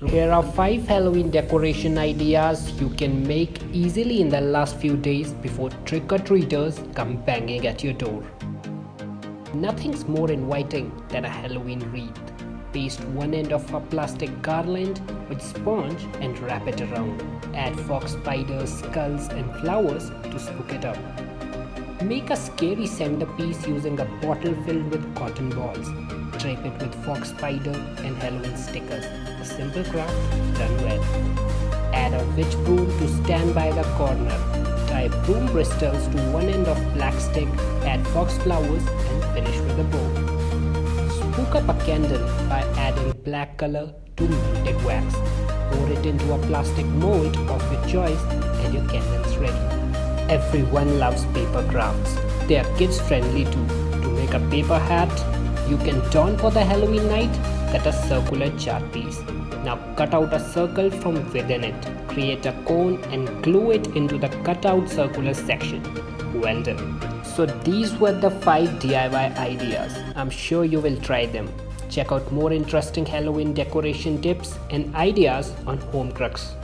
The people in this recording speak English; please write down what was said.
Here are 5 Halloween decoration ideas you can make easily in the last few days before trick-or-treaters come banging at your door. Nothing's more inviting than a Halloween wreath. Paste one end of a plastic garland with sponge and wrap it around. Add fox spiders, skulls and flowers to spook it up. Make a scary centerpiece using a bottle filled with cotton balls. Drape it with fox spider and Halloween stickers. A simple craft done well. Add a witch broom to stand by the corner. Tie broom bristles to one end of black stick. Add fox flowers and finish with a bow. Spook up a candle by adding black color to melted wax. Pour it into a plastic mold of your choice and your candle's ready. Everyone loves paper crafts. They are kids friendly too. To make a paper hat you can don for the Halloween night, cut a circular chart piece. Now cut out a circle from within it. Create a cone and glue it into the cut out circular section. Well done. So these were the 5 DIY ideas. I'm sure you will try them. Check out more interesting Halloween decoration tips and ideas on Home Crux.